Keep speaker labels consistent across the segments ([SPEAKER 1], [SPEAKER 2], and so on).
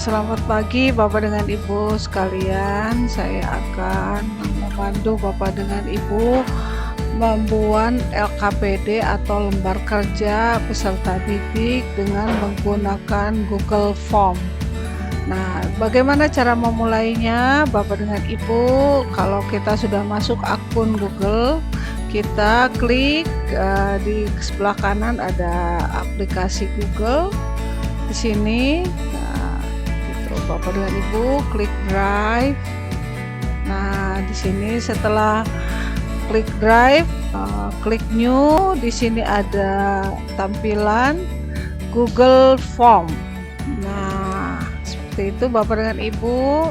[SPEAKER 1] Selamat pagi Bapak dengan Ibu sekalian. Saya akan membantu Bapak dengan Ibu membuat LKPD atau lembar kerja peserta didik dengan menggunakan Google Form. Nah, bagaimana cara memulainya Bapak dengan Ibu? Kalau kita sudah masuk akun Google, kita klik di sebelah kanan ada aplikasi Google. Di sini Bapak dengan Ibu klik Drive. Nah, di sini setelah klik Drive, klik New. Di sini ada tampilan Google Form. Nah, seperti itu Bapak dengan Ibu.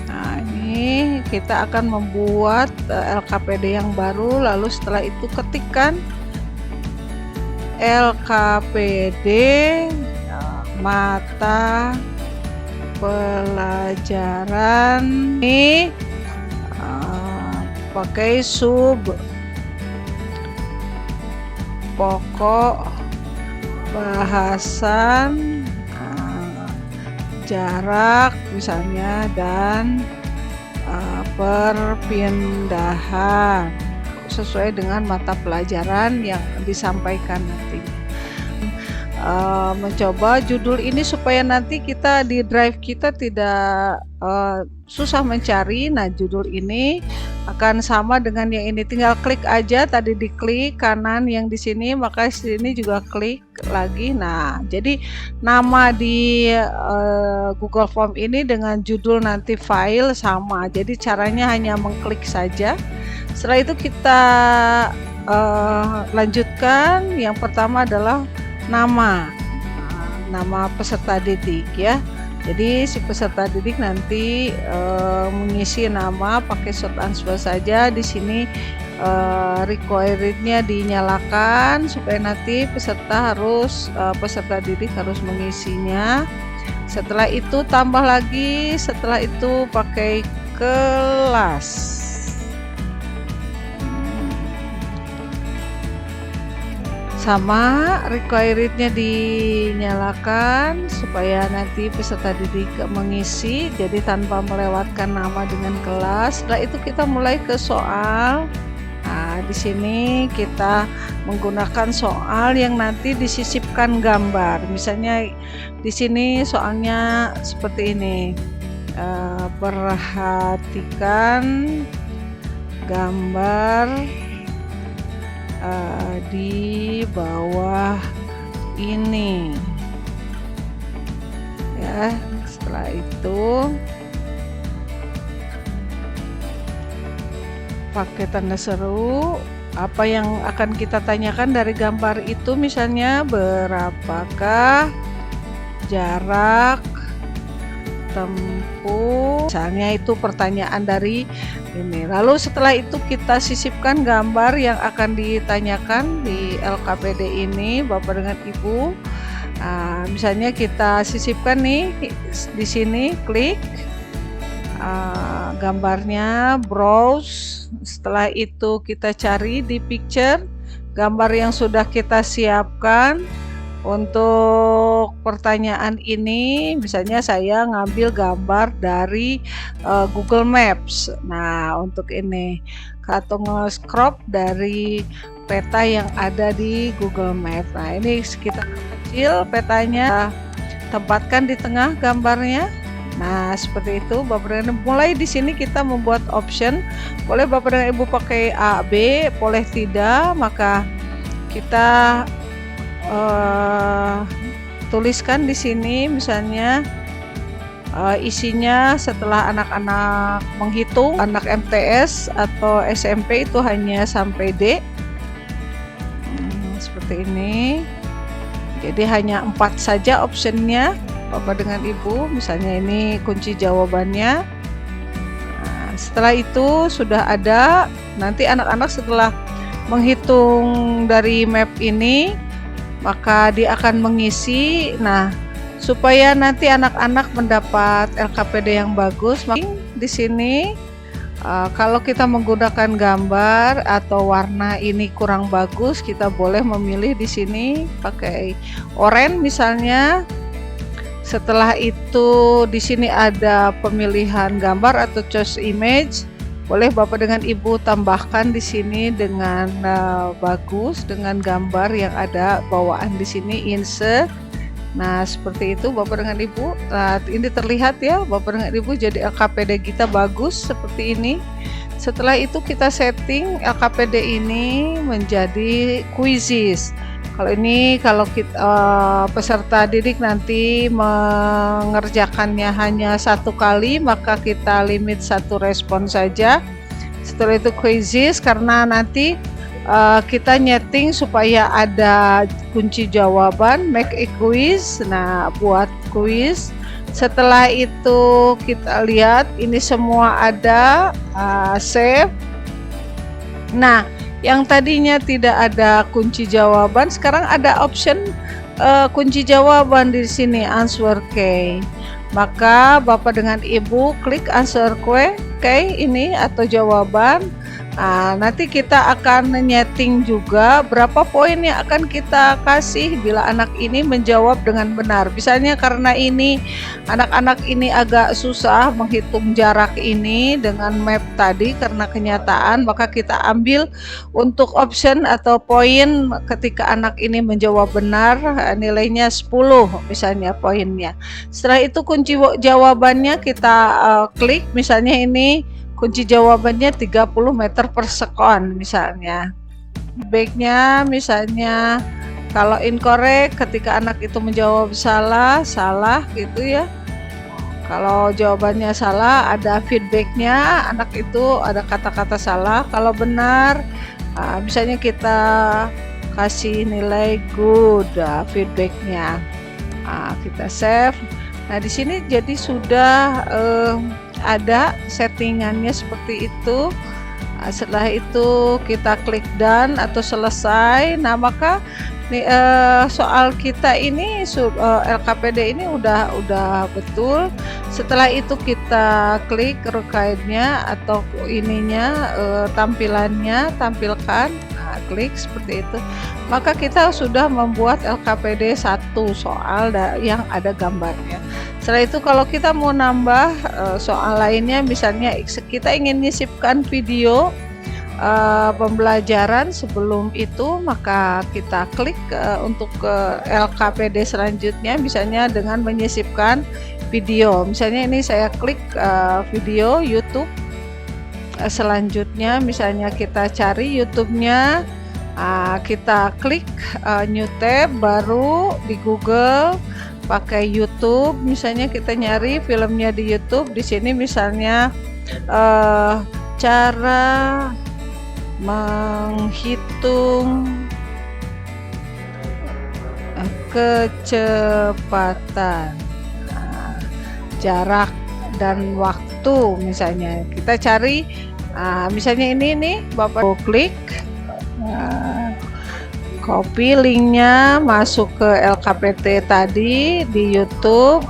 [SPEAKER 1] Nah, ini kita akan membuat LKPD yang baru. Lalu setelah itu ketikkan LKPD mata pelajaran ini pakai sub pokok bahasan jarak misalnya dan perpindahan sesuai dengan mata pelajaran yang disampaikan nanti. Mencoba judul ini supaya nanti kita di drive kita tidak susah mencari. Nah, judul ini akan sama dengan yang ini, tinggal klik aja, tadi diklik kanan yang di sini, maka sini juga klik lagi. Nah, jadi nama di Google Form ini dengan judul nanti file sama, jadi caranya hanya mengklik saja. Setelah itu kita lanjutkan. Yang pertama adalah nama peserta didik ya. Jadi si peserta didik nanti mengisi nama pakai short answer saja. Di sini requirednya dinyalakan supaya nanti peserta didik harus mengisinya. Setelah itu tambah lagi, setelah itu pakai kelas. Sama requirednya dinyalakan supaya nanti peserta didik mengisi, jadi tanpa melewatkan nama dengan kelas. Setelah itu kita mulai ke soal. Nah, di sini kita menggunakan soal yang nanti disisipkan gambar. Misalnya di sini soalnya seperti ini. Perhatikan gambar di bawah ini ya. Setelah itu pakai tanda seru. Apa yang akan kita tanyakan dari gambar itu, misalnya berapakah jarak tempuh, misalnya itu pertanyaan dari ini. Lalu setelah itu kita sisipkan gambar yang akan ditanyakan di LKPD ini Bapak dengan Ibu. Nah, misalnya kita sisipkan nih di sini, klik gambarnya, browse. Setelah itu kita cari di picture gambar yang sudah kita siapkan. Untuk pertanyaan ini, misalnya saya ngambil gambar dari Google Maps. Nah, untuk ini atau nge-crop dari peta yang ada di Google Maps. Nah, ini kita kecil petanya, tempatkan di tengah gambarnya. Nah, seperti itu Bapak dan Ibu. Mulai di sini kita membuat option. Boleh Bapak dan Ibu pakai A, B, boleh tidak, maka kita tuliskan di sini misalnya isinya setelah anak-anak menghitung, anak MTS atau SMP itu hanya sampai D. Seperti ini. Jadi hanya 4 saja optionnya Bapak dengan Ibu. Misalnya ini kunci jawabannya. Nah, setelah itu sudah ada, nanti anak-anak setelah menghitung dari map ini, maka dia akan mengisi. Nah, supaya nanti anak-anak mendapat LKPD yang bagus, di sini kalau kita menggunakan gambar atau warna ini kurang bagus, kita boleh memilih di sini pakai oranye misalnya. Setelah itu di sini ada pemilihan gambar atau choose image. Boleh Bapak dengan Ibu tambahkan di sini dengan bagus dengan gambar yang ada bawaan di sini insert. Nah, seperti itu Bapak dengan Ibu. Nah, ini terlihat ya Bapak dengan Ibu, jadi LKPD kita bagus seperti ini. Setelah itu kita setting LKPD ini menjadi quizzes. Kalau kita peserta didik nanti mengerjakannya hanya 1 kali, maka kita limit 1 respon saja. Setelah itu quizzes, karena nanti kita nyeting supaya ada kunci jawaban, make a quiz. Nah, buat quiz. Setelah itu kita lihat ini semua ada, save. Nah, yang tadinya tidak ada kunci jawaban, sekarang ada option kunci jawaban di sini, answer key. Maka Bapak dengan Ibu klik answer key ini atau jawaban. Nah, nanti kita akan nyeting juga berapa poin yang akan kita kasih bila anak ini menjawab dengan benar. Misalnya karena ini anak-anak ini agak susah menghitung jarak ini dengan map tadi karena kenyataan, maka kita ambil untuk option atau poin ketika anak ini menjawab benar, nilainya 10 misalnya poinnya. Setelah itu kunci jawabannya kita klik, misalnya ini kunci jawabannya 30 meter per sekon misalnya. Baiknya misalnya kalau incorrect, ketika anak itu menjawab salah gitu ya. Kalau jawabannya salah, ada feedbacknya, anak itu ada kata-kata salah. Kalau benar, misalnya kita kasih nilai good, feedbacknya. Kita save. Nah, di sini jadi sudah ada settingannya seperti itu. Setelah itu kita klik done atau selesai. Nah, maka soal kita ini LKPD ini udah betul. Setelah itu kita klik requirednya atau ininya, tampilannya tampilkan. Nah, klik seperti itu. Maka kita sudah membuat LKPD 1 soal yang ada gambarnya. Setelah itu kalau kita mau nambah soal lainnya, misalnya kita ingin nyisipkan video pembelajaran sebelum itu, maka kita klik untuk LKPD selanjutnya, misalnya dengan menyisipkan video. Misalnya ini saya klik video YouTube. Selanjutnya misalnya kita cari YouTube-nya, kita klik new tab baru di Google, pakai YouTube. Misalnya kita nyari filmnya di YouTube. Di sini misalnya cara menghitung kecepatan, jarak dan waktu. Misalnya kita cari, misalnya ini nih Bapak klik, copy linknya masuk ke LKPD tadi di YouTube,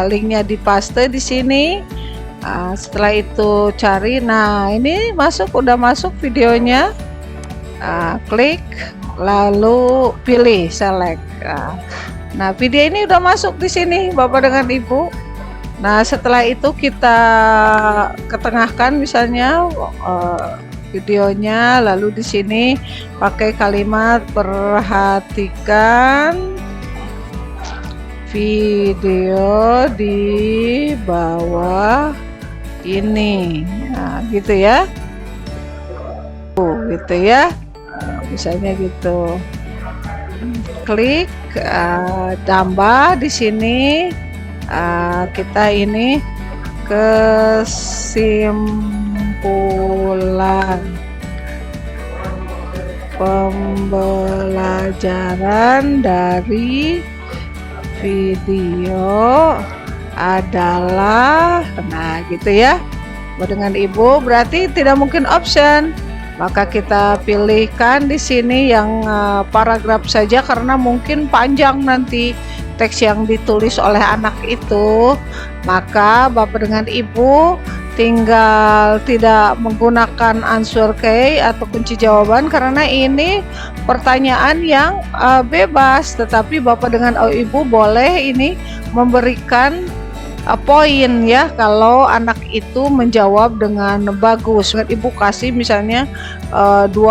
[SPEAKER 1] linknya dipaste di sini. Setelah itu cari, nah ini udah masuk videonya, klik lalu pilih select. Nah, video ini udah masuk di sini Bapak dengan Ibu. Nah, setelah itu kita ketengahkan misalnya videonya, lalu di sini pakai kalimat perhatikan video di bawah ini. Nah, gitu ya. Gitu ya. Misalnya gitu. Klik tambah di sini, kita ini kesimpulan pembelajaran dari video adalah, nah gitu ya. Dengan Ibu berarti tidak mungkin option, maka kita pilihkan di sini yang paragraf saja karena mungkin panjang nanti teks yang ditulis oleh anak itu. Maka Bapak dengan Ibu tinggal tidak menggunakan answer key atau kunci jawaban karena ini pertanyaan yang bebas, tetapi Bapak dengan Ibu boleh ini memberikan poin ya kalau anak itu menjawab dengan bagus. Ibu kasih misalnya 25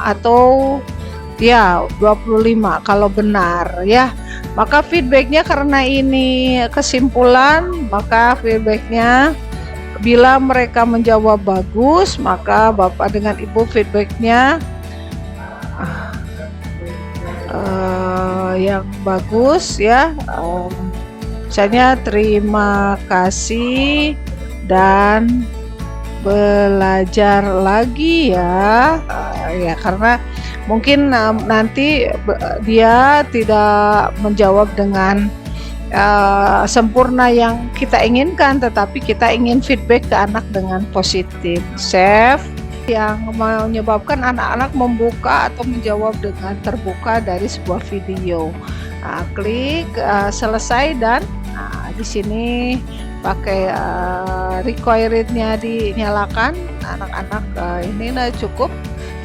[SPEAKER 1] atau ya 25 kalau benar ya. Maka feedbacknya karena ini kesimpulan, maka feedbacknya bila mereka menjawab bagus, maka Bapak dengan Ibu feedbacknya yang bagus ya. Misalnya terima kasih dan belajar lagi ya. Ya karena mungkin nanti dia tidak menjawab dengan sempurna yang kita inginkan, tetapi kita ingin feedback ke anak dengan positif. Save yang menyebabkan anak-anak membuka atau menjawab dengan terbuka dari sebuah video. Klik selesai dan di sini pakai requirednya dinyalakan. Anak-anak ini cukup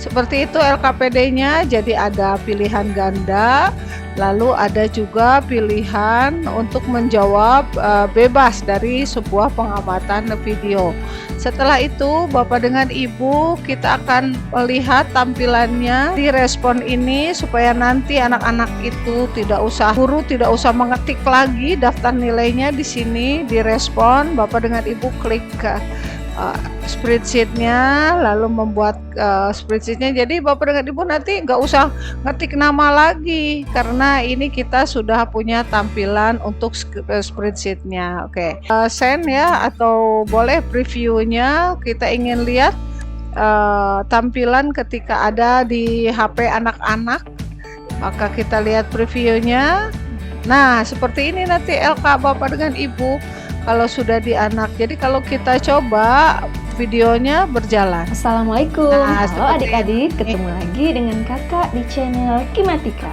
[SPEAKER 1] seperti itu LKPD-nya. Jadi ada pilihan ganda, lalu ada juga pilihan untuk menjawab bebas dari sebuah pengamatan video. Setelah itu Bapak dengan Ibu kita akan melihat tampilannya di respon ini supaya nanti anak-anak itu guru tidak usah mengetik lagi daftar nilainya di sini di respon. Bapak dengan Ibu klik ke spreadsheet-nya lalu membuat spreadsheet-nya. Jadi Bapak dengan Ibu nanti nggak usah ngetik nama lagi karena ini kita sudah punya tampilan untuk spreadsheet-nya. Oke. Send ya, atau boleh previewnya kita ingin lihat tampilan ketika ada di HP anak-anak, maka kita lihat previewnya. Nah seperti ini nanti LK Bapak dengan Ibu kalau sudah di anak. Jadi kalau kita coba videonya berjalan.
[SPEAKER 2] Assalamualaikum. Halo adik-adik, ketemu lagi dengan kakak di channel Kimatika.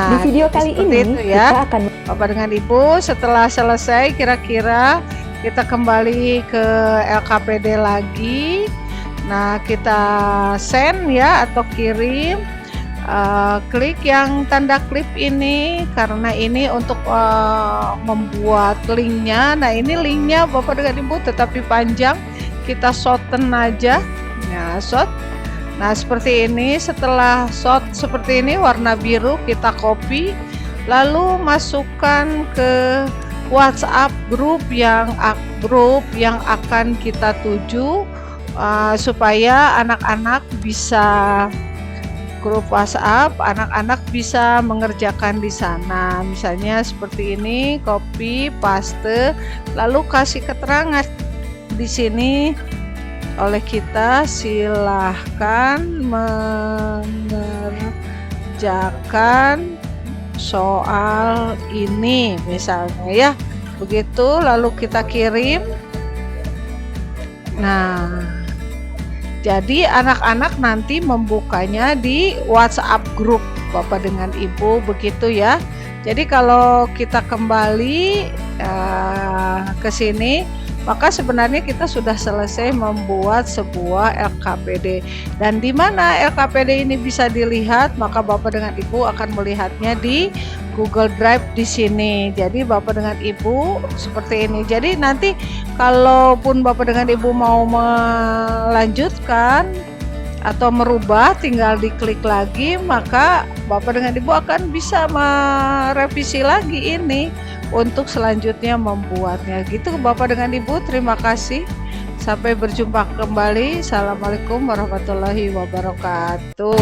[SPEAKER 2] Di video kali ini ya, kita akan
[SPEAKER 1] Bapak dengan Ibu setelah selesai kira-kira kita kembali ke LKPD lagi. Nah kita send ya atau kirim. Klik yang tanda klip ini karena ini untuk membuat linknya. Nah ini linknya Bapak dengan Ibu tetapi panjang, kita shorten aja. Nah short. Nah seperti ini. Setelah short seperti ini warna biru kita copy lalu masukkan ke WhatsApp grup yang akan kita tuju supaya anak-anak bisa grup WhatsApp, anak-anak bisa mengerjakan di sana. Misalnya seperti ini, copy, paste, lalu kasih keterangan di sini oleh kita. Silahkan mengerjakan soal ini, misalnya ya, begitu. Lalu kita kirim. Nah. Jadi anak-anak nanti membukanya di WhatsApp grup Bapak dengan Ibu begitu ya. Jadi kalau kita kembali ke sini, maka sebenarnya kita sudah selesai membuat sebuah LKPD. Dan di mana LKPD ini bisa dilihat, maka Bapak dengan Ibu akan melihatnya di Google Drive di sini. Jadi Bapak dengan Ibu seperti ini. Jadi nanti kalaupun Bapak dengan Ibu mau melanjutkan atau merubah, tinggal diklik lagi, maka Bapak dengan Ibu akan bisa merevisi lagi ini untuk selanjutnya membuatnya. Gitu Bapak dengan Ibu, terima kasih. Sampai berjumpa kembali. Assalamualaikum warahmatullahi wabarakatuh.